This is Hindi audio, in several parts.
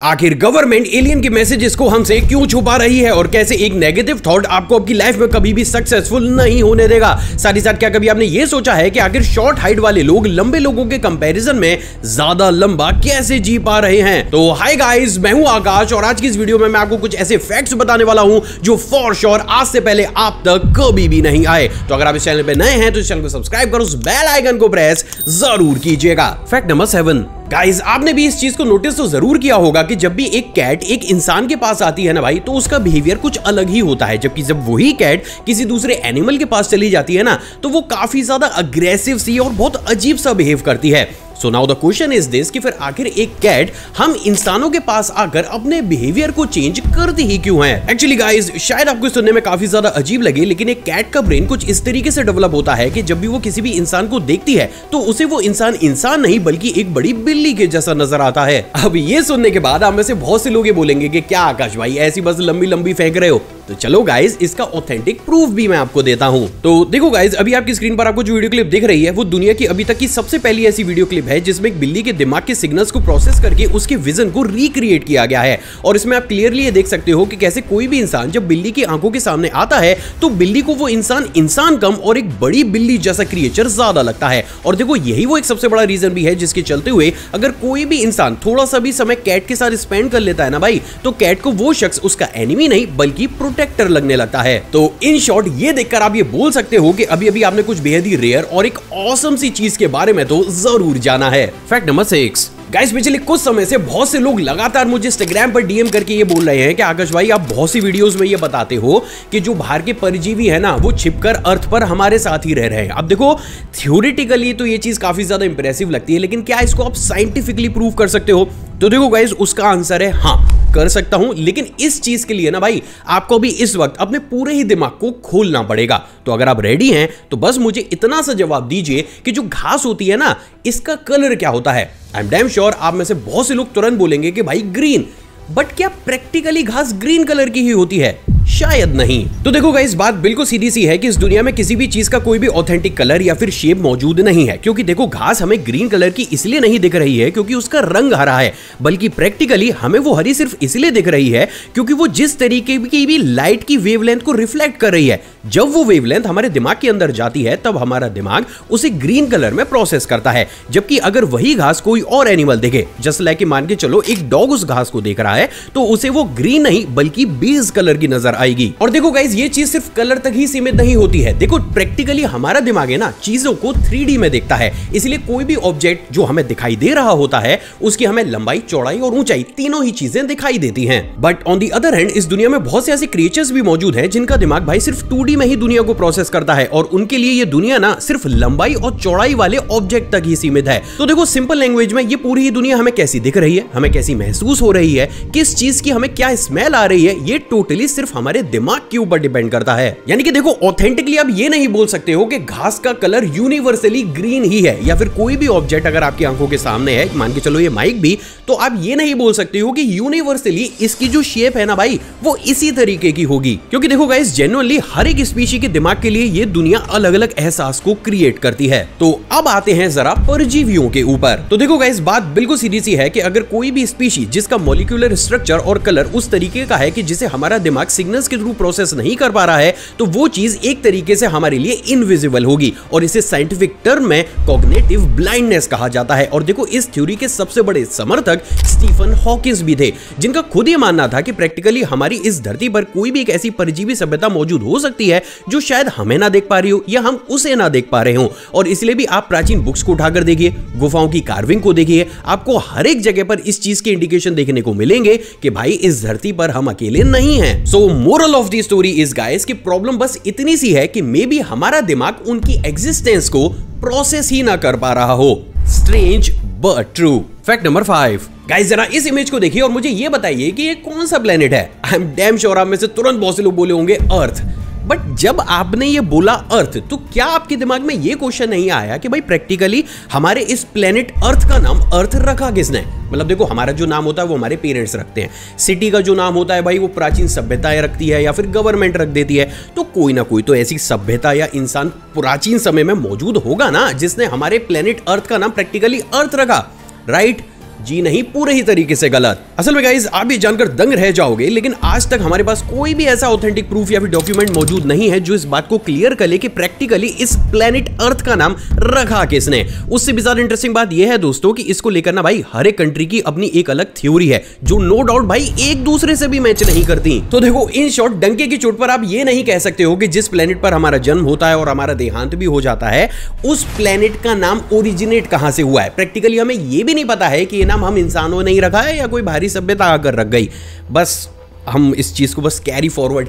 आखिर गवर्नमेंट एलियन के मैसेजेस को हमसे क्यों छुपा रही है और कैसे एक नेगेटिव थॉट आपको आपकी लाइफ में कभी भी सक्सेसफुल नहीं होने देगा। साथ ही साथ क्या कभी आपने ये सोचा है कि आखिर शॉर्ट हाइट वाले लोग लंबे लोगों के कंपैरिजन में ज्यादा लंबा कैसे जी पा रहे हैं। तो हाय गाइस, मैं हूं आकाश और आज की इस वीडियो में मैं आपको कुछ ऐसे फैक्ट्स बताने वाला हूं जो फॉर श्योर आज से पहले आप तक कभी भी नहीं आए। तो अगर आप इस चैनल पे नए हैं तो इस चैनल को सब्सक्राइब करो, उस बेल आइकन को प्रेस जरूर कीजिएगा। फैक्ट नंबर 7, गाइस आपने भी इस चीज को नोटिस तो जरूर किया होगा कि जब भी एक कैट एक इंसान के पास आती है ना भाई, तो उसका बिहेवियर कुछ अलग ही होता है। जबकि जब वही कैट किसी दूसरे एनिमल के पास चली जाती है ना, तो वो काफी ज्यादा अग्रेसिव सी और बहुत अजीब सा बिहेव करती है। So now the question is this कि फिर आखिर एक कैट हम इंसानों के पास आकर अपने बिहेवियर को चेंज करती ही क्यों है। एक्चुअली गाइस शायद आपको सुनने में काफी ज्यादा अजीब लगे, लेकिन एक कैट का ब्रेन कुछ इस तरीके से डेवलप होता है कि जब भी वो किसी भी इंसान को देखती है तो उसे वो इंसान नहीं बल्कि एक बड़ी बिल्ली के जैसा नजर आता है। अब ये सुनने के बाद आप में से बहुत से लोग ये बोलेंगे कि क्या आकाश भाई ऐसी बस लंबी लंबी फेंक रहे हो। तो चलो गाइस इसका ऑथेंटिक प्रूफ भी मैं आपको देता हूं। तो देखो गाइस अभी आपकी स्क्रीन पर आपको जो वीडियो क्लिप दिख रही है वो दुनिया की अभी तक की सबसे पहली ऐसी वीडियो क्लिप है जिसमें एक बिल्ली के दिमाग के सिग्नल्स को प्रोसेस करके उसके विजन को रिक्रिएट किया गया है। और इसमें आप क्लियरली ये देख सकते हो कि कैसे कोई भी इंसान जब बिल्ली की आंखों के सामने आता है तो बिल्ली को वो इंसान कम और एक बड़ी बिल्ली जैसा क्रिएचर ज्यादा लगता है। और देखो यही वो एक सबसे बड़ा रीजन भी है जिसके चलते हुए अगर कोई भी इंसान थोड़ा सा भी समय कैट के साथ स्पेंड कर लेता है ना भाई, तो कैट को वो शख्स उसका एनिमी नहीं बल्कि प्रोटेक्टर लगने लगता है। तो इन शॉर्ट ये देखकर आप ये बोल सकते हो कि अभी अभी आपने कुछ बेहद ही रेयर और एक ऑसम सी चीज के बारे में तो जरूर जाना है। फैक्ट नंबर 6, गाइस पिछले कुछ समय से बहुत से लोग लगातार मुझे इंस्टाग्राम पर डीएम करके ये बोल रहे हैं कि आकाश भाई आप बहुत सी वीडियोस में ये बताते हो कि जो बाहर के परजीवी है ना वो छिपकर अर्थ पर हमारे साथ ही रह रहे हैं। अब देखो थ्योरेटिकली तो ये चीज काफी ज्यादा इंप्रेसिव लगती है, लेकिन क्या इसको आप साइंटिफिकली प्रूव कर सकते हो? तो देखो गाइस उसका आंसर है हाँ, कर सकता हूं। लेकिन इस चीज के लिए ना भाई आपको भी इस वक्त अपने पूरे ही दिमाग को खोलना पड़ेगा। तो अगर आप रेडी हैं तो बस मुझे इतना सा जवाब दीजिए कि जो घास होती है ना इसका कलर क्या होता है। आई एम डैम श्योर आप में से बहुत से लोग तुरंत बोलेंगे कि भाई ग्रीन, बट क्या प्रैक्टिकली घास ग्रीन कलर की ही होती है? शायद नहीं। तो देखो गाइस बात बिल्कुल सीधी सी है कि इस दुनिया में किसी भी चीज का कोई भी ऑथेंटिक कलर या फिर शेप मौजूद नहीं है। क्योंकि देखो घास हमें ग्रीन कलर की इसलिए नहीं दिख रही है क्योंकि उसका रंग हरा है, बल्कि प्रैक्टिकली हमें वो हरी सिर्फ इसलिए दिख रही है क्योंकि वो जिस तरीके की भी लाइट की वेवलेंथ को रिफ्लेक्ट कर रही है, जब वो वेवलेंथ हमारे दिमाग के अंदर जाती है तब हमारा दिमाग उसे ग्रीन कलर में प्रोसेस करता है। जबकि अगर वही घास कोई और एनिमल देखे, जस्ट लाइक मान के चलो एक डॉग उस घास को देख रहा है, तो उसे वो ग्रीन नहीं बल्कि बेज कलर की नजर आएगी। और देखो गाइस ये चीज सिर्फ कलर तक ही सीमित नहीं होती है। देखो प्रैक्टिकली हमारा दिमाग है ना चीजों को 3D में देखता है, इसलिए कोई भी ऑब्जेक्ट जो हमें दिखाई दे रहा होता है उसकी हमें लंबाई, चौड़ाई और ऊंचाई तीनों ही चीजें दिखाई देती हैं। But on the other hand इस दुनिया में बहुत से ऐसे क्रिएचर्स भी मौजूद हैं जिनका दिमाग भाई सिर्फ 2D में ही दुनिया को प्रोसेस करता है और उनके लिए ये दुनिया ना सिर्फ लंबाई और चौड़ाई वाले ऑब्जेक्ट तक ही सीमित है। तो देखो सिंपल लैंग्वेज में ये पूरी ही दुनिया हमें कैसी दिख रही है, हमें कैसी महसूस हो रही है, किस चीज की हमें क्या स्मेल आ रही है, ये टोटली सिर्फ हमारे दिमाग के ऊपर डिपेंड करता है। यानी कि देखो ऑथेंटिकली आप ये नहीं बोल सकते हो कि घास का कलर यूनिवर्सली ग्रीन ही है, या फिर कोई भी ऑब्जेक्ट अगर आपकी आंखों के सामने है, मान के चलो ये माइक भी, तो आप ये नहीं बोल सकते हो कि यूनिवर्सली इसकी जो शेप है ना भाई वो इसी तरीके की होगी। क्योंकि देखो गाइस जेन्युइनली हर एक स्पीशी के दिमाग के लिए ये दुनिया अलग अलग एहसास को क्रिएट करती है। तो अब आते हैं जरा परजीवियों के ऊपर। तो देखो गाइस बात बिल्कुल सीधी सी है कि अगर कोई भी स्पीशी जिसका मॉलिक्यूलर स्ट्रक्चर और कलर उस तरीके का है कि जिसे हमारा दिमाग सिग्नल्स के थ्रू प्रोसेस नहीं कर पा रहा है, तो वो चीज एक तरीके से हमारे लिए इनविजिबल होगी और इसे साइंटिफिक टर्म में कॉग्निटिव ब्लाइंडनेस कहा जाता है। और देखो इस थ्योरी के सबसे बड़े समर्थक स्टीफन हॉकिंस भी थे, जिनका खुद ही मानना था कि प्रैक्टिकली हमारी इस धरती पर कोई भी एक ऐसी परजीवी सभ्यता मौजूद हो सकती है जो शायद हमें ना देख पा रही हो या हम उसे ना देख पा रहे हो। और इसलिए भी आप प्राचीन बुक्स को उठाकर देखिए, गुफाओं की कार्विंग को देखिए, आपको हर एक जगह पर इस चीज के इंडिकेशन देखने को मिलेंगे कि भाई इस धरती पर हम अकेले नहीं हैं। सो moral of the story is guys कि प्रॉब्लम बस इतनी सी है कि मे बी हमारा दिमाग उनकी एग्जिस्टेंस को प्रोसेस ही ना कर पा रहा हो। Strange but true. Fact number 5, guys जरा इस इमेज को देखिए और मुझे ये बताइए कि ये कौन सा प्लेनेट है। आई एम डैम श्योर आप में से तुरंत बहुत से लोग बोले होंगे अर्थ। बट जब आपने ये बोला अर्थ तो क्या आपके दिमाग में ये क्वेश्चन नहीं आया कि भाई प्रैक्टिकली हमारे इस प्लेनेट अर्थ का नाम अर्थ रखा किसने? मतलब देखो हमारा जो नाम होता है वो हमारे पेरेंट्स रखते हैं, सिटी का जो नाम होता है भाई वो प्राचीन सभ्यताएं रखती है या फिर गवर्नमेंट रख देती है। तो कोई ना कोई तो ऐसी सभ्यता या इंसान प्राचीन समय में मौजूद होगा ना जिसने हमारे प्लेनेट अर्थ का नाम प्रैक्टिकली अर्थ रखा, राइट? जी नहीं, पूरे ही तरीके से गलत। असल में गाइस आप ये जानकर दंग रह जाओगे, लेकिन आज तक हमारे पास कोई भी ऐसा ऑथेंटिक प्रूफ या फिर डॉक्यूमेंट मौजूद नहीं है जो इस बात को क्लियर कर ले कि प्रैक्टिकली इस प्लेनेट अर्थ का नाम रखा किसने। उससे भी ज्यादा इंटरेस्टिंग बात यह है दोस्तों कि इसको लेकर ना भाई हर एक कंट्री की अपनी एक अलग थ्योरी है जो नो डाउट भाई एक दूसरे से भी मैच नहीं करती। तो देखो इन शॉर्ट डंके की चोट पर आप ये नहीं कह सकते हो कि जिस प्लेनेट पर हमारा जन्म होता है और हमारा देहांत भी हो जाता है उस प्लेनेट का नाम ओरिजिनेट कहां से हुआ है। प्रैक्टिकली हमें यह भी नहीं पता है कि ये नाम हम इंसानों ने ही रखा है या कोई भारी सभ्यता आकर रख गई। बस हम इस चीज को बस कैरी फॉरवर्ड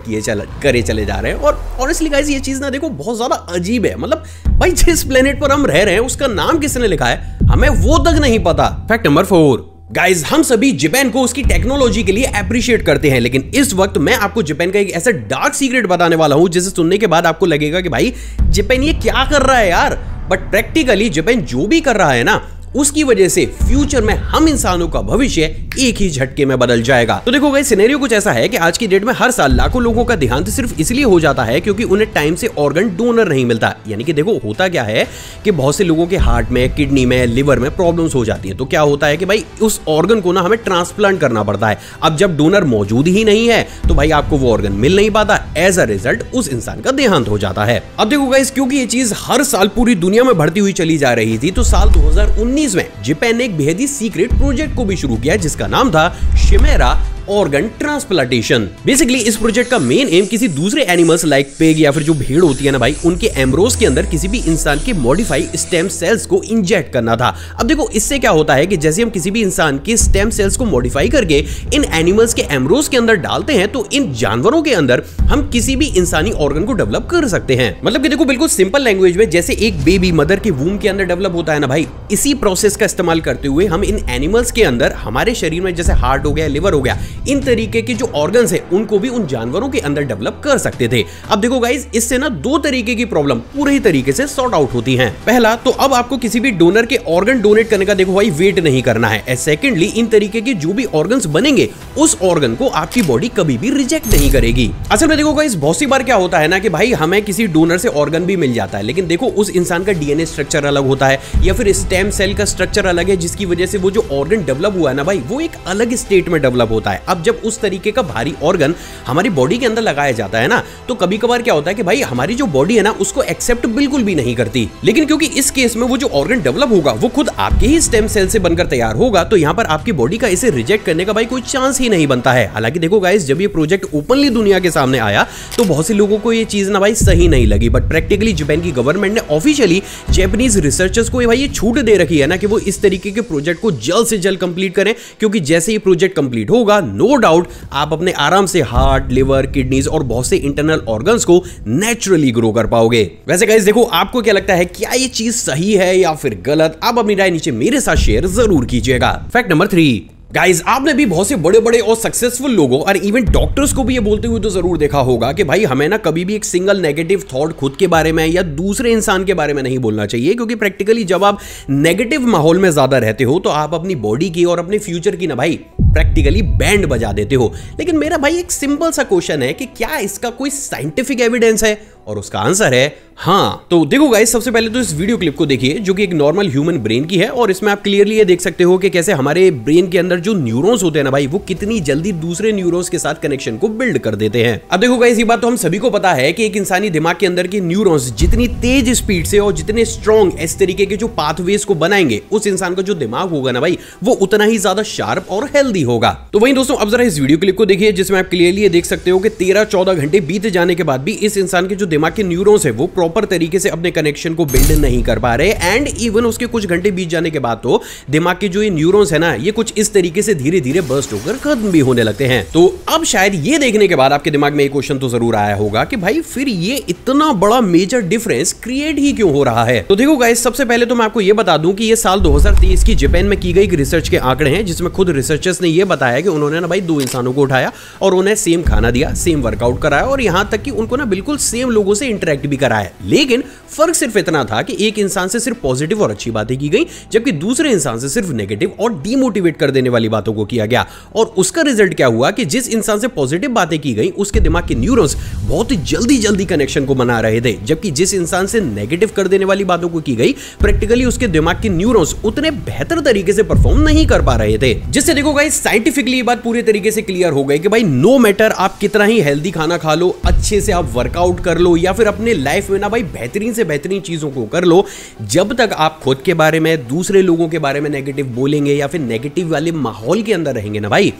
करे चले जा रहे हैं। और ऑनेस्टली गाइस ये चीज ना देखो बहुत ज्यादा अजीब है। मतलब भाई जिस प्लेनेट पर हम रह रहे हैं उसका नाम किसने लिखा है हमें वो तक नहीं पता। फैक्ट नंबर 4 गाइज, हम सभी जापान को उसकी टेक्नोलॉजी के लिए अप्रिशिएट करते हैं, लेकिन इस वक्त मैं आपको जापान का एक ऐसा डार्क सीक्रेट बताने वाला हूं जिसे सुनने के बाद आपको लगेगा कि भाई जापान ये क्या कर रहा है यार। बट प्रैक्टिकली जापान जो भी कर रहा है ना उसकी वजह से फ्यूचर में हम इंसानों का भविष्य एक ही झटके में बदल जाएगा। तो देखो गाइस सिनेरियो कुछ ऐसा है कि आज की डेट में हर साल लाखों लोगों का देहांत सिर्फ इसलिए हो जाता है क्योंकि उन्हें टाइम से ऑर्गन डोनर नहीं मिलता। यानी कि देखो होता क्या है कि बहुत से लोगों के हार्ट में, किडनी में, लिवर में प्रॉब्लम्स हो जाती है। तो क्या होता है कि भाई उस ऑर्गन को ना हमें ट्रांसप्लांट करना पड़ता है। अब जब डोनर मौजूद ही नहीं है तो भाई आपको वो ऑर्गन मिल नहीं पाता। एज अ रिजल्ट उस इंसान का देहांत हो जाता है। अब देखो गाइस क्योंकि ये चीज हर साल पूरी दुनिया में बढ़ती हुई चली जा रही थी तो साल 2019 में जापान ने एक बेहद ही सीक्रेट प्रोजेक्ट को भी शुरू किया जिसका नाम था शिमेरा ऑर्गन ट्रांसप्लांटेशन। बेसिकली इस प्रोजेक्ट का मेन एम किसी दूसरे एनिमल्स लाइक पेग या फिर जो भेड़ होती है ना भाई उनके एम्ब्रोस के अंदर किसी भी इंसान के मॉडिफाई स्टेम सेल्स को इंजेक्ट करना था। अब देखो इससे क्या होता है कि जैसे हम किसी भी इंसान के स्टेम सेल्स को मॉडिफाई करके इन एनिमल्स के एम्ब्रोस के अंदर डालते हैं तो इन जानवरों के अंदर हम किसी भी इंसानी ऑर्गन को डेवलप कर सकते हैं। मतलब कि देखो बिल्कुल सिंपल लैंग्वेज में जैसे एक बेबी मदर के वूम के अंदर डेवलप होता है ना भाई, इसी प्रोसेस का इस्तेमाल करते हुए हम इन एनिमल्स के अंदर हमारे शरीर में जैसे हार्ट हो गया, लिवर हो गया, इन तरीके के जो ऑर्गन्स है उनको भी उन जानवरों के अंदर डेवलप कर सकते थे। अब देखो गाइस इससे ना दो तरीके की प्रॉब्लम पूरे ही तरीके से सॉर्ट आउट होती हैं। पहला तो अब आपको किसी भी डोनर के ऑर्गन डोनेट करने का देखो भाई वेट नहीं करना है। सेकेंडली इन तरीके के जो भी ऑर्गन्स बनेंगे उस ऑर्गन को आपकी बॉडी कभी भी रिजेक्ट नहीं करेगी। असल में देखो गाइस बहुत सी बार क्या होता है ना कि भाई हमें किसी डोनर से ऑर्गन भी मिल जाता है लेकिन देखो उस इंसान का डीएनए स्ट्रक्चर अलग होता है या फिर स्टेम सेल का स्ट्रक्चर अलग है जिसकी वजह से वो जो ऑर्गन डेवलप हुआ है ना भाई वो एक अलग स्टेट में डेवलप होता है। अब जब उस तरीके का भारी ऑर्गन हमारी बॉडी के अंदर लगाया जाता है ना तो कभी कभार क्या होता है कि भाई हमारी जो बॉडी है ना उसको एक्सेप्ट बिल्कुल भी नहीं करती। लेकिन क्योंकि इस केस में वो जो ऑर्गन डेवलप होगा वो खुद आपके ही स्टेम सेल से बनकर तैयार होगा तो यहाँ पर आपकी बॉडी का इसे रिजेक्ट करने का भाई कोई चांस ही नहीं बनता है। हालांकि देखो गाइस जब ये प्रोजेक्ट ओपनली दुनिया के सामने आया तो बहुत से लोगों को ये चीज ना भाई सही नहीं लगी। बट प्रैक्टिकली जापान की गवर्नमेंट ने ऑफिशियली जापानीज रिसर्चर्स को भाई ये छूट दे रखी है ना कि वो इस तरीके के प्रोजेक्ट को जल्द से जल्द कंप्लीट करें क्योंकि जैसे ये प्रोजेक्ट कंप्लीट होगा नो डाउट आप अपने आराम से हार्ट, लिवर, किडनीज और बहुत से इंटरनल ऑर्गन्स को नेचुरली ग्रो कर पाओगे। वैसे गाइस देखो आपको क्या लगता है क्या ये चीज सही है या फिर गलत? आप अपनी राय नीचे मेरे साथ शेयर जरूर कीजिएगा। फैक्ट नंबर 3 गाइज आपने भी बहुत से बड़े बड़े और सक्सेसफुल लोगों और इवन डॉक्टर्स को भी ये बोलते हुए तो जरूर देखा होगा कि भाई हमें ना कभी भी एक सिंगल नेगेटिव थॉट खुद के बारे में या दूसरे इंसान के बारे में नहीं बोलना चाहिए क्योंकि प्रैक्टिकली जब आप नेगेटिव माहौल में ज्यादा रहते हो तो आप अपनी बॉडी की और अपने फ्यूचर की ना भाई प्रैक्टिकली बैंड बजा देते हो। लेकिन मेरा भाई एक सिंपल सा क्वेश्चन है कि क्या इसका कोई साइंटिफिक एविडेंस है? और उसका आंसर है हाँ। तो देखो गाइस सबसे पहले तो इस वीडियो क्लिप को देखिए जो कि एक नॉर्मल ह्यूमन ब्रेन की है और इसमें आप क्लियरली ये देख सकते हो कि कैसे हमारे ब्रेन के अंदर जो न्यूरॉन्स होते हैं ना भाई वो कितनी जल्दी दूसरे न्यूरॉन्स के साथ कनेक्शन को बिल्ड कर देते हैं। अब देखो गाइस ये बात तो हम सभी को पता है कि एक इंसानी दिमाग के अंदर के न्यूरॉन्स जितनी तेज स्पीड से और जितने स्ट्रॉन्ग इस तरीके के जो पाथवेज को बनाएंगे उस इंसान का जो दिमाग होगा ना भाई वो उतना ही ज्यादा शार्प और हेल्दी होगा। तो वहीं दोस्तों अब जरा इस वीडियो क्लिप को देखिए जिसमें आप क्लियरली ये देख सकते हो कि 13-14 घंटे बीत जाने के बाद भी इस इंसान के जो दिमाग के न्यूरॉन्स है वो प्रॉपर तरीके से अपने कनेक्शन को बिल्ड नहीं कर पा रहे एंड इवन उसके कुछ घंटे बीत जाने के बाद तो दिमाग के जो ये न्यूरॉन्स है ना ये कुछ इस तरीके से धीरे धीरे बर्स्ट होकर खत्म भी होने लगते हैं। तो अब शायद ये देखने के बाद आपके दिमाग में एक क्वेश्चन तो जरूर आया होगा कि भाई फिर ये इतना बड़ा मेजर डिफरेंस क्रिएट ही क्यों हो रहा है? तो देखो गाइस सबसे पहले तो मैं आपको ये बता दूं कि ये साल 2023 की जापान में की गई रिसर्च के आंकड़े हैं जिसमें खुद रिसर्चर्स ने ये बताया कि उन्होंने ना भाई 2 इंसानों को उठाया और उन्हें सेम खाना दिया, सेम वर्कआउट कराया और यहां तक कि उनको ना बिल्कुल सेम लोगों लोगों से इंटरेक्ट भी करा है, लेकिन फर्क सिर्फ इतना था कि एक इंसान से सिर्फ पॉजिटिव और अच्छी बातें की गई, जबकि दूसरे इंसान से सिर्फ नेगेटिव और डीमोटिवेट कर देने वाली बातों को किया गया। और उसका रिजल्ट क्या हुआ कि जिस इंसान से पॉजिटिव बातें की गई उसके दिमाग के न्यूरॉन्स बहुत ही जल्दी कनेक्शन को बना रहे थे, जबकि जिस इंसान से नेगेटिव कर देने वाली बातों को की गई प्रैक्टिकली उसके दिमाग के न्यूरॉन्स उतने बेहतर तरीके से परफॉर्म नहीं कर पा रहे थे। जिससे देखो गाइस साइंटिफिकली ये बात पूरी तरीके से क्लियर हो गई कि भाई नो मैटर आप कितना ही हेल्दी खाना खा लो, अच्छे से आप वर्कआउट कर लो या फिर अपने लाइफ में ना भाई बेहतरीन से बेहतरीन चीजों को कर लो, जब तक आप खुद के बारे में दूसरे लोगों के बारे में नेगेटिव बोलेंगे या फिर नेगेटिव वाले माहौल के अंदर रहेंगे ना भाई,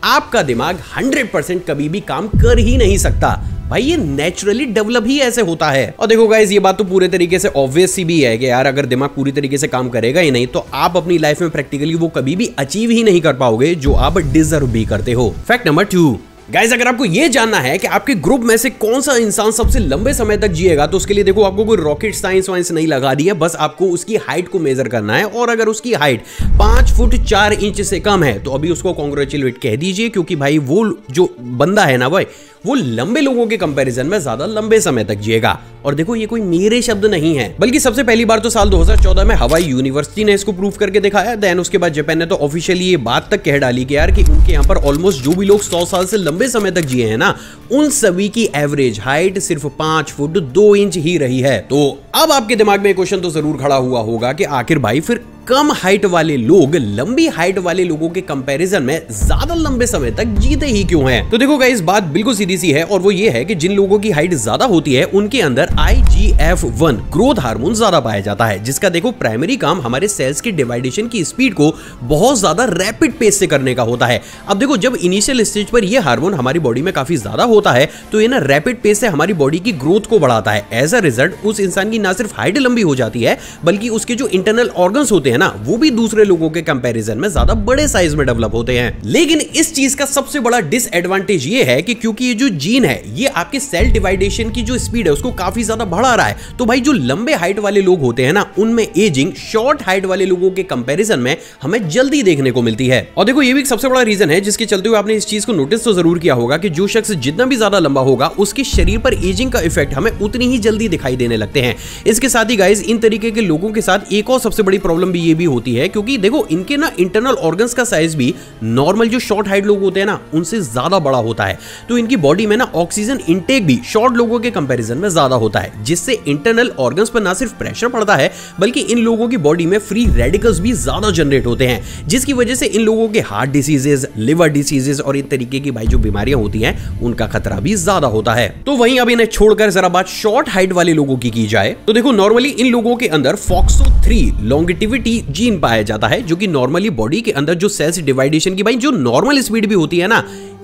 आपका दिमाग 100% कभी भी काम कर ही नहीं सकता। भाई ये नेचुरली डेवलप ही ऐसे होता है। और देखो गाइस ये बात तो पूरे तरीके से ऑब्वियस सी भी है कि यार अगर दिमाग पूरी तरीके से काम करेगा ही नहीं तो आप अपनी लाइफ में प्रैक्टिकली वो कभी भी अचीव ही नहीं कर पाओगे जो आप डिजर्व भी करते हो। फैक्ट नंबर 2, गाइस अगर आपको यह जानना है कि आपके ग्रुप में से कौन सा इंसान सबसे लंबे समय तक जिएगा तो उसके लिए देखो आपको कोई रॉकेट साइंस वाइंस नहीं लगा दी है, बस आपको उसकी हाइट को मेजर करना है। और अगर उसकी हाइट 5 फुट 4 इंच से कम है तो अभी उसको कांग्रेचुलेट कह दीजिए, क्योंकि भाई वो जो बंदा है ना भाई वो लंबे लोगों के कंपैरिजन में ज्यादा लंबे समय तक जिएगा। और देखो ये कोई मेरे शब्द नहीं है, बल्कि सबसे पहली बार तो साल 2014 में हवाई यूनिवर्सिटी ने इसको प्रूव करके दिखाया। देन उसके बाद जापान ने तो ऑफिशियली ये बात तक कह डाली कि यार कि उनके यहाँ पर ऑलमोस्ट जो भी लोग 100 साल से लंबे समय तक जिए हैं ना उन सभी की एवरेज हाइट सिर्फ 5 फुट 2 इंच ही रही है। तो अब आपके दिमाग में क्वेश्चन तो जरूर खड़ा हुआ होगा कि आखिर भाई फिर कम हाइट वाले लोग लंबी हाइट वाले लोगों के कंपैरिजन में ज्यादा लंबे समय तक जीते ही क्यों हैं? तो देखो गाइस बात बिल्कुल सीधी सी है और वो ये है कि जिन लोगों की हाइट ज्यादा होती है उनके अंदर IGF-1 ग्रोथ हार्मोन ज्यादा पाया जाता है, जिसका देखो प्राइमरी काम हमारे सेल्स की डिवाइडेशन की स्पीड को बहुत ज्यादा रैपिड पेस से करने का होता है। अब देखो जब इनिशियल स्टेज पर यह हार्मोन हमारी बॉडी में काफी ज्यादा होता है तो ये ना रैपिड पेस से हमारी बॉडी की ग्रोथ को बढ़ाता है। एज अ रिजल्ट उस इंसान की ना सिर्फ हाइट लंबी हो जाती है बल्कि उसके जो इंटरनल ऑर्गन्स होते हैं ना वो भी दूसरे लोगों के कंपैरिजन में ज्यादा बड़े साइज में डेवलप होते हैं। लेकिन इस चीज का सबसे बड़ा डिसएडवांटेज ये है कि क्योंकि ये जो जीन है ये आपके सेल डिवाइडेशन की जो स्पीड है उसको काफी ज्यादा बढ़ा रहा है, तो भाई जो लंबे हाइट वाले लोग होते हैं ना उनमें एजिंग शॉर्ट हाइट वाले लोगों के कंपैरिजन में हमें जल्दी देखने को मिलती है। और देखो ये भी सबसे बड़ा रीजन है जिसके चलते हुए आपने इस चीज को नोटिस तो जरूर किया होगा कि जो शख्स जितना भी ज्यादा लंबा होगा उसके शरीर पर एजिंग का इफेक्ट हमें उतनी ही जल्दी दिखाई देने लगते हैं। इसके साथ ही गाइस इन तरीके के लोगों के साथ एक और सबसे बड़ी प्रॉब्लम भी ये भी होती है क्योंकि देखो इनके ना इंटरनल ऑर्गन्स का साइज भी नॉर्मल जो शॉर्ट हाइट लोग होते हैं ना उनसे ज्यादा बड़ा होता है, तो इनकी बॉडी में ना ऑक्सीजन इंटेक भी शॉर्ट लोगों के कंपैरिजन में ज्यादा होता है, जिससे इंटरनल ऑर्गन्स पर ना सिर्फ प्रेशर पड़ता है बल्कि इन लोगों की बॉडी में फ्री रेडिकल्स भी ज्यादा जनरेट होते हैं, जिसकी वजह से इन लोगों के हार्ट डिसीजेस, लिवर डिसीजेस और इन तरीके की भाई जो बीमारियां होती हैं उनका खतरा भी ज्यादा होता है। तो वहीं अब इन्हें छोड़कर जरा बात शॉर्ट हाइट वाले लोगों की जाए तो देखो नॉर्मली इन लोगों के अंदर FOXO3 लॉन्गेटिविटी जीन पाया जाता है जो कि नॉर्मली बॉडी के अंदर जो सेल्स डिवाइडेशन की भाई जो नॉर्मल स्पीड भी होती है ना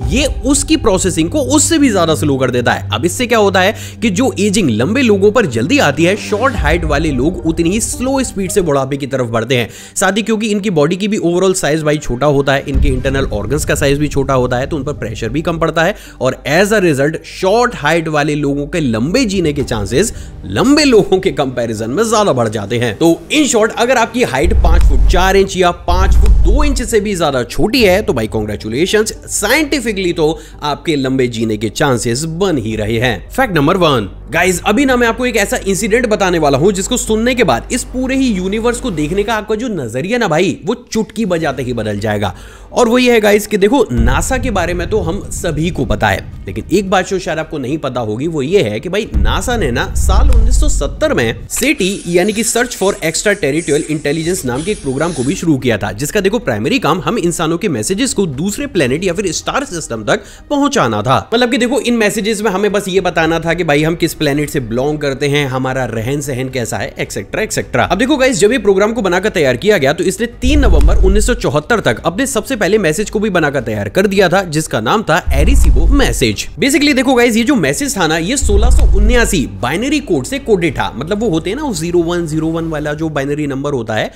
ये उसकी प्रोसेसिंग को उससे भी ज्यादा स्लो कर देता है। अब इससे क्या होता है कि जो एजिंग लंबे लोगों पर जल्दी आती है शॉर्ट हाइट वाले लोग उतनी ही स्लो स्पीड से बुढ़ापे की तरफ बढ़ते हैं। साथ ही क्योंकि इनकी बॉडी की भी ओवरऑल साइज भाई छोटा होता है, इनके इंटरनल ऑर्गन्स का साइज भी छोटा होता है तो उन पर प्रेशर भी कम पड़ता है और as a result short height वाले लोगों के लंबे जीने के चांसेस लंबे लोगों के कंपैरिजन में ज्यादा बढ़ जाते हैं। तो इन शॉर्ट अगर आपकी हाइट 5 फुट 4 इंच या 5 फुट 2 इंच से भी ज्यादा छोटी है तो भाई कांग्रेचुलेशंस, साइंटिफिकली तो आपके लंबे जीने के चांसेस बन ही रहे हैं। फैक्ट नंबर 1 गाइस अभी ना मैं आपको एक ऐसा इंसिडेंट बताने वाला हूं जिसको सुनने के बाद इस पूरे ही यूनिवर्स को देखने का आपका जो नजरिया ना भाई वो चुटकी बजाते ही बदल जाएगा। और वो ये है गाइस कि देखो नासा के बारे में तो हम सभी को पता है, लेकिन एक बात जो शायद आपको नहीं पता होगी वो ये है कि भाई नासा ने ना साल 1970 में सेटी यानी कि search for extra territorial intelligence नाम के एक प्रोग्राम को भी शुरू किया था, जिसका देखो प्राइमरी काम हम इंसानों के मैसेजेस को दूसरे प्लेनेट या फिर स्टार सिस्टम तक पहुंचाना था। मतलब कि देखो इन मैसेजेस में हमें बस ये बताना था कि भाई हम किस प्लेनेट से बिलोंग करते हैं, हमारा रहन सहन कैसा है, एक्सेट्रा एक्सेट्रा। अब देखो गाइस जब ये प्रोग्राम को बनाकर तैयार किया गया तो इसने 3 नवंबर 1974 तक अपने सबसे पहले मैसेज को भी बनाकर तैयार कर दिया था जिसका नाम था एरिसीबो मैसेज। बेसिकली देखो गाइस ये जो मैसेज था ना ये 1679 बाइनरी कोड से कोडेड था। मतलब वो होते हैं ना 0101 वाला जो बाइनरी नंबर होता है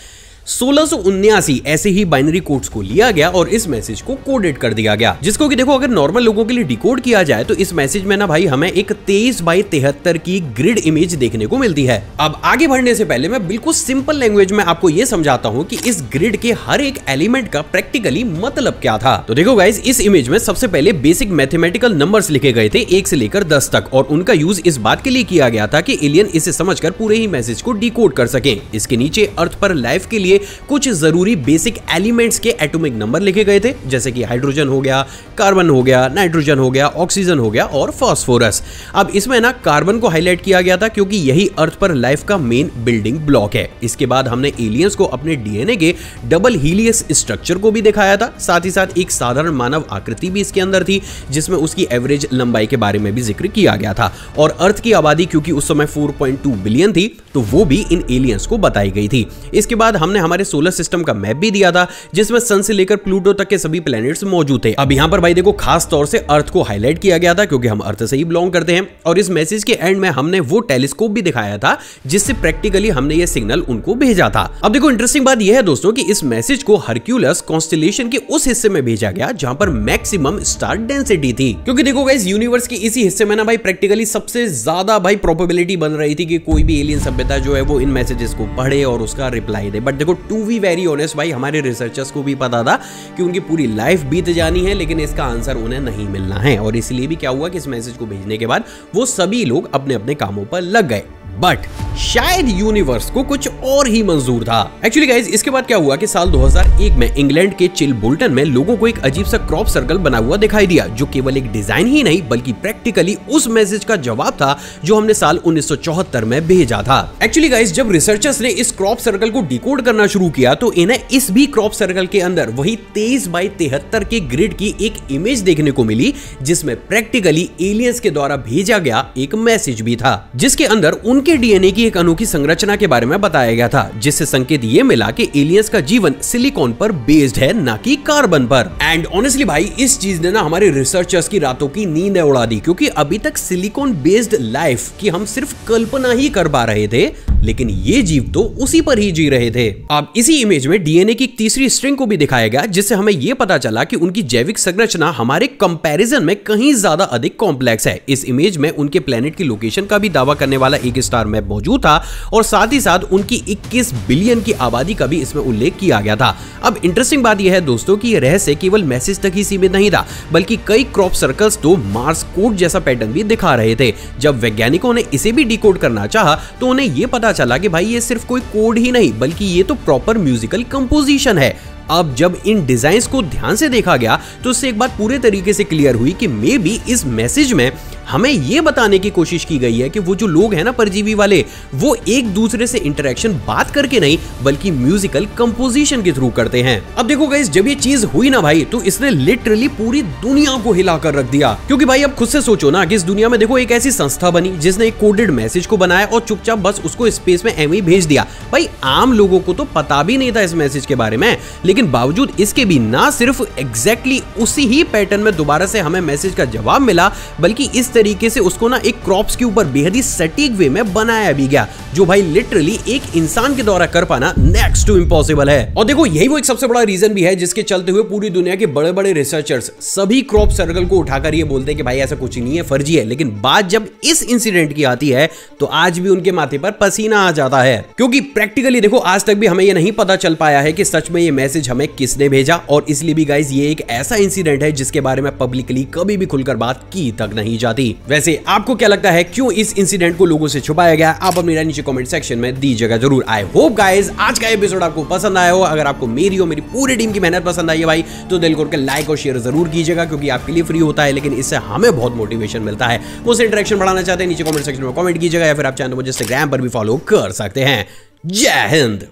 1679 ऐसे ही बाइनरी कोड्स को लिया गया और इस मैसेज को कोडेड कर दिया गया, जिसको कि देखो अगर नॉर्मल लोगों के लिए डिकोड किया जाए तो इस मैसेज में ना भाई हमें एक 23x73 की ग्रिड इमेज देखने को मिलती है। अब आगे बढ़ने से पहले मैं बिल्कुल सिंपल लैंग्वेज में आपको यह समझाता हूं कि इस ग्रिड के हर एक एलिमेंट का प्रैक्टिकली मतलब क्या था। तो देखो गाइस, इस इमेज में सबसे पहले बेसिक मैथमेटिकल नंबर्स लिखे गए थे 1 से लेकर 10 तक, और उनका यूज इस बात के लिए किया गया था कि एलियन इसे समझकर पूरे ही मैसेज को डिकोड कर सके। इसके नीचे अर्थ पर लाइफ के लिए कुछ जरूरी बेसिक एलिमेंट्स के एटॉमिक नंबर लिखे गए थे, जैसे कि हाइड्रोजन हो गया, कार्बन हो गया, नाइट्रोजन हो गया, ऑक्सीजन हो गया और फास्फोरस। अब इसमें ना कार्बन को हाईलाइट किया गया था क्योंकि यही अर्थ पर लाइफ का मेन बिल्डिंग ब्लॉक है। इसके बाद हमने एलियंस को अपने डीएनए के डबल हीलियस स्ट्रक्चर को भी दिखाया था, साथ ही साथ एक साधारण मानव आकृति भी इसके अंदर थी जिसमें उसकी एवरेज लंबाई के बारे में भी जिक्र किया गया था, और अर्थ की आबादी क्योंकि उस समय 4.2 बिलियन थी तो वो भी इन एलियंस को बताई गई थी। इसके बाद हमने हमारे सोलर सिस्टम का मैप भी दिया था जिसमें सन से लेकर प्लूटो तक के सभी प्लैनेट्स मौजूद थे। अब यहाँ पर भाई देखो खास तौर से अर्थ को हाईलाइट किया गया था क्योंकि हम अर्थ से ही बिलोंग करते हैं, और इस मैसेज के एंड में हमने वो टेलीस्कोप भी दिखाया था जिससे प्रैक्टिकली हमने ये सिग्नल उनको भेजा था। अब देखो इंटरेस्टिंग बात यह है दोस्तों कि इस मैसेज को हरक्यूलस कॉन्स्टेलेशन के उस हिस्से में भेजा गया जहां पर मैक्सिमम स्टार डेंसिटी थी, क्योंकि देखो गाइस यूनिवर्स के इसी हिस्से में ना भाई प्रैक्टिकली सबसे ज्यादा भाई प्रोबेबिलिटी बन रही थी कि कोई भी एलियन सभ्यता जो है वो इन मैसेजेस को पढ़े और उसका रिप्लाई दे। बट देखो टू बी वेरी ऑनेस्ट भाई हमारे रिसर्चर्स को भी पता था कि उनकी पूरी लाइफ बीत जानी है लेकिन इसका आंसर उन्हें नहीं मिलना है, और इसलिए भी क्या हुआ कि इस मैसेज को भेजने के बाद वो सभी लोग अपने अपने कामों पर लग गए। बट शायद यूनिवर्स को कुछ और ही मंजूर था। एक्चुअली गाइज इसके बाद क्या हुआ कि साल 2001 में इंग्लैंड के चिलबुल्टन में लोगों को एक अजीब सा क्रॉप सर्कल बना हुआ दिखाई दिया, जो केवल एक डिजाइन ही नहीं बल्कि प्रैक्टिकली उस मैसेज का जवाब था जो हमने साल 1974 में भेजा था। एक्चुअली गाइज जब रिसर्चर्स ने इस क्रॉप सर्कल को डिकोड करना शुरू किया तो इन्हें इस भी क्रॉप सर्कल के अंदर वही 23x73 के ग्रिड की एक इमेज देखने को मिली जिसमें प्रैक्टिकली एलियंस के द्वारा भेजा गया एक मैसेज भी था, जिसके अंदर उनके डीएनए की एक अनोखी संरचना के बारे में बताया गया था, जिससे संकेत ये मिला कि एलियंस का जीवन सिलिकॉन पर बेस्ड है ना कि कार्बन पर। एंड ऑनेस्टली भाई इस चीज ने ना हमारे रिसर्चर्स की रातों की नींद उड़ा दी, क्योंकि अभी तक सिलिकॉन बेस्ड लाइफ की हम सिर्फ कल्पना ही कर पा रहे थे, लेकिन ये जीव तो उसी पर ही जी रहे थे। अब इसी इमेज में डीएनए की तीसरी स्ट्रिंग को भी दिखाया गया जिससे हमें यह पता चला कि उनकी जैविक संरचना हमारे कंपैरिजन में कहीं ज्यादा अधिक कॉम्प्लेक्स है। इस इमेज में उनके प्लेनेट की लोकेशन का भी दावा करने वाला एक स्टार मैप मौजूद था, और साथ ही साथ उनकी 21 बिलियन की आबादी का भी इसमें उल्लेख किया गया था। अब इंटरेस्टिंग बात यह है दोस्तों कि यह रहस्य केवल मैसेज तक ही सीमित नहीं था, बल्कि कई क्रॉप सर्कल्स तो मार्स कोड जैसा पैटर्न भी दिखा रहे थे। जब वैज्ञानिकों ने इसे भी डिकोड करना चाहा तो उन्हें यह पता चला कि भाई ये सिर्फ कोई कोड ही नहीं बल्कि ये तो प्रॉपर म्यूजिकल कंपोजिशन है। अब जब इन डिजाइन्स को ध्यान से देखा गया तो उससे एक बात पूरे तरीके से क्लियर हुई कि मे बी इस मैसेज में हमें यह बताने की कोशिश की गई है कि वो जो लोग हैं ना परजीवी वाले, वो एक दूसरे से इंटरेक्शन बात करके नहीं बल्कि म्यूजिकल कंपोजिशन के थ्रू करते हैं। अब देखो गाइस जब ये चीज हुई ना भाई तो इसने लिटरली पूरी दुनिया को हिला कर रख दिया, क्योंकि भाई अब खुद से सोचो ना कि इस दुनिया में देखो एक ऐसी संस्था बनी जिसने एक कोडेड मैसेज को बनाया और चुपचाप बस उसको स्पेस में एवं ही भेज दिया। भाई आम लोगों को तो पता भी नहीं था इस मैसेज के बारे में, लेकिन बावजूद इसके भी ना सिर्फ एग्जैक्टली उसी ही पैटर्न में दोबारा से हमें मैसेज का जवाब मिला, बल्कि इस तरीके से उसको ना एक क्रॉप्स के ऊपर बेहद ही सटीक वे में बनाया भी गया, जो भाई लिटरली एक इंसान के द्वारा कर पाना नेक्स्ट टू इम्पॉसिबल है। और देखो यही वो एक सबसे बड़ा रीजन भी है जिसके चलते हुए पूरी दुनिया के बड़े बड़े रिसर्चर्स सभी क्रॉप सर्कल को उठाकर ये बोलते हैं कि भाई ऐसा कुछ नहीं है, फर्जी है। लेकिन बात जब इस इंसिडेंट की आती है तो आज भी उनके माथे पर पसीना आ जाता है, क्योंकि प्रैक्टिकली देखो आज तक भी हमें ये नहीं पता चल पाया है कि सच में ये मैसेज हमें किसने भेजा, और इसलिए भी गाइस ये एक ऐसा इंसिडेंट है जिसके बारे में पब्लिकली कभी भी खुलकर बात की तक नहीं जाती। वैसे आपको क्या लगता है क्यों इस इंसिडेंट को लोगों से छुपाया गया? आप अपनी राय नीचे कमेंट सेक्शन में दीजिएगा जरूर। आई होप गाइस आज का एपिसोड आपको पसंद आया हो। अगर आपको मेरी और मेरी पूरी टीम की मेहनत पसंद आई है भाई तो दिल खोल के लाइक और शेयर जरूर कीजिएगा, क्योंकि आपके लिए फ्री होता है लेकिन इससे हमें बहुत मोटिवेशन मिलता है। मुझसे इंटरेक्शन बढ़ाना चाहते हैं नीचे कमेंट सेक्शन में कमेंट कीजिएगा, या फिर आप चाहें तो मुझे इंस्टाग्राम पर भी फॉलो कर सकते हैं। जय हिंद।